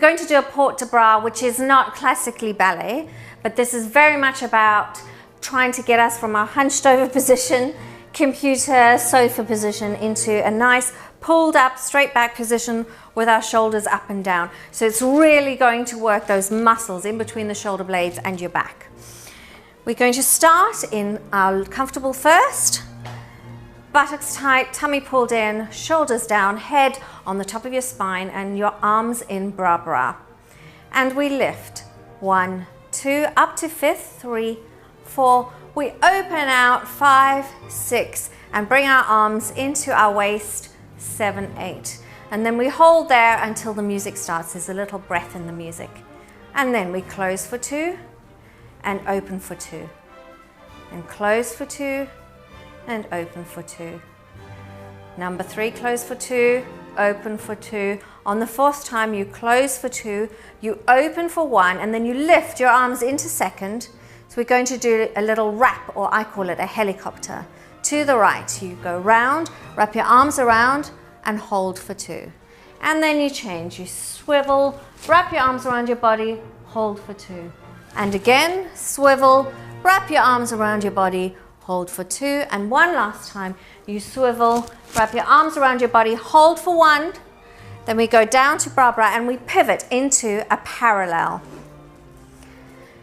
going to do a port de bras, which is not classically ballet, but this is very much about trying to get us from our hunched over position, computer sofa position, into a nice pulled up straight back position with our shoulders up and down. So it's really going to work those muscles in between the shoulder blades and your back. We're going to start in our comfortable first. Buttocks tight, tummy pulled in, shoulders down, head on the top of your spine and your arms in bra bra. And we lift. 1, 2, up to 5th, 3, 4. We open out 5, 6, and bring our arms into our waist, 7, 8. And then we hold there until the music starts. There's a little breath in the music. And then we close for 2 and open for 2. And close for 2 and open for 2. Number 3, close for 2, open for 2. On the 4th time, you close for 2, you open for 1, and then you lift your arms into second. So we're going to do a little wrap, or I call it a helicopter. To the right, you go round, wrap your arms around, and hold for 2. And then you change, you swivel, wrap your arms around your body, hold for 2. And again, swivel, wrap your arms around your body, hold for 2, and one last time, you swivel, wrap your arms around your body, hold for 1, then we go down to bra bra and we pivot into a parallel.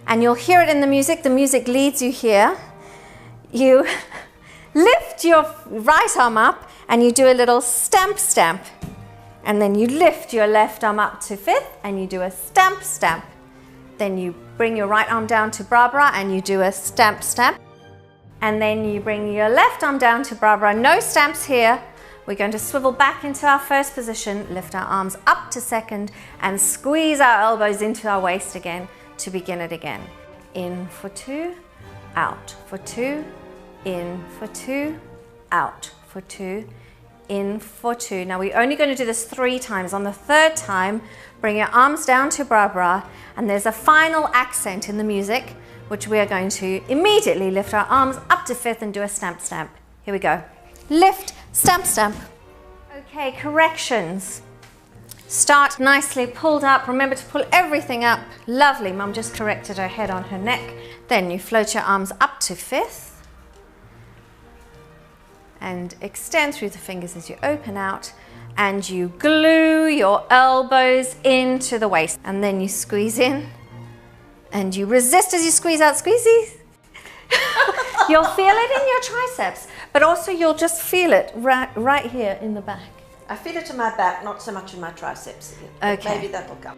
And you'll hear it in the music leads you here. You lift your right arm up and you do a little stamp stamp, and then you lift your left arm up to 5th and you do a stamp stamp. Then you bring your right arm down to bra bra and you do a stamp stamp. And then you bring your left arm down to bra bra. No stamps here. We're going to swivel back into our first position, lift our arms up to 2nd, and squeeze our elbows into our waist again to begin it again. In for 2, out for 2, in for 2, out for 2, in for 2. Now we're only going to do this 3 times. On the 3rd time, bring your arms down to bra bra, and there's a final accent in the music, which we are going to immediately lift our arms up to 5th and do a stamp stamp. Here we go. Lift, stamp stamp. Okay, corrections. Start nicely pulled up. Remember to pull everything up. Lovely. Mum just corrected her head on her neck. Then you float your arms up to 5th and extend through the fingers as you open out, and you glue your elbows into the waist, and then you squeeze in and you resist as you squeeze out. Squeezy. You'll feel it in your triceps, but also you'll just feel it right here in the back. I feel it in my back, not so much in my triceps. Okay. Maybe that'll come.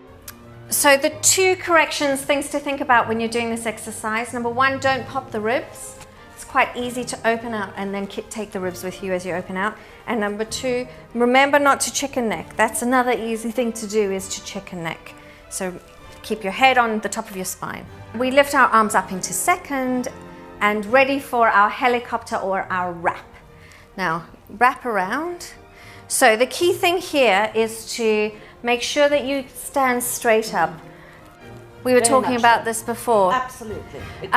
So the 2 corrections, things to think about when you're doing this exercise. Number 1, don't pop the ribs. It's quite easy to open out and then take the ribs with you as you open out. And number 2, remember not to chicken neck. That's another easy thing to do, is to chicken neck. So keep your head on the top of your spine. We lift our arms up into 2nd and ready for our helicopter or our wrap. Now, wrap around. So the key thing here is to make sure that you stand straight up. We were talking about this before. Absolutely. It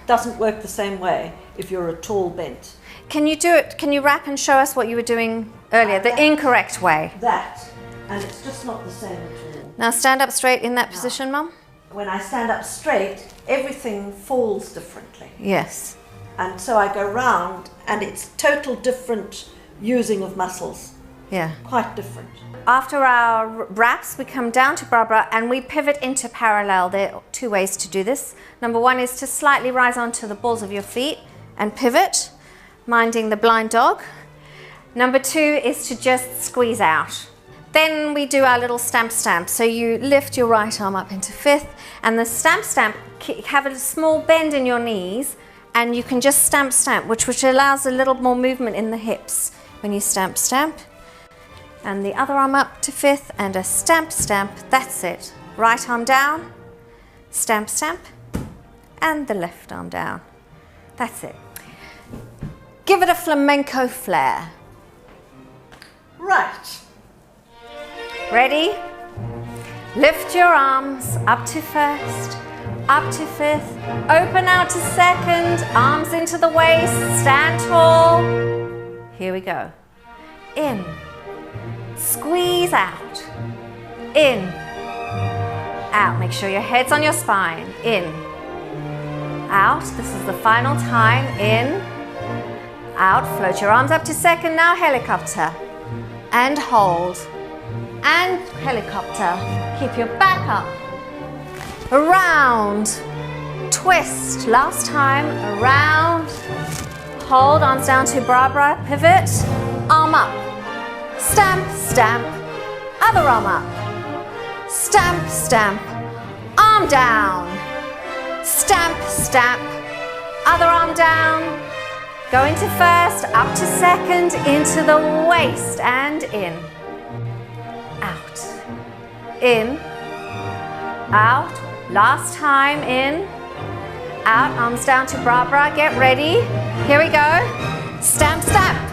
doesn't work the same way if you're a tall bent. Can you do it? Can you wrap and show us what you were doing earlier, the incorrect way? That, and it's just not the same at all. Now stand up straight in that position, Mum. When I stand up straight, everything falls differently. Yes. And so I go round, and it's total different using of muscles. Yeah. Quite different. After our wraps, we come down to bra bra and we pivot into parallel. There are 2 ways to do this. Number 1 is to slightly rise onto the balls of your feet and pivot, minding the blind dog. Number 2 is to just squeeze out. Then we do our little stamp stamp. So you lift your right arm up into 5th, and the stamp stamp, have a small bend in your knees, and you can just stamp stamp, which allows a little more movement in the hips when you stamp stamp. And the other arm up to 5th and a stamp stamp. That's it. Right arm down, stamp stamp, and the left arm down. That's it. Give it a flamenco flair. Right. Ready? Lift your arms up to 1st, up to 5th, open out to 2nd, arms into the waist, stand tall. Here we go. In, squeeze out, in, out. Make sure your head's on your spine. In, out. This is the final time. In, out. Float your arms up to second. Now helicopter. And hold. And helicopter. Keep your back up. Around. Twist. Last time. Around. Hold. Arms down to bra. Pivot. Arm up. Stamp, stamp. Other arm up. Stamp, stamp. Arm down. Stamp, stamp. Other arm down. Go into first, up to second, into the waist, and in. Out. In. Out. Last time, in. Out. Arms down to bra. Get ready. Here we go. Stamp, stamp.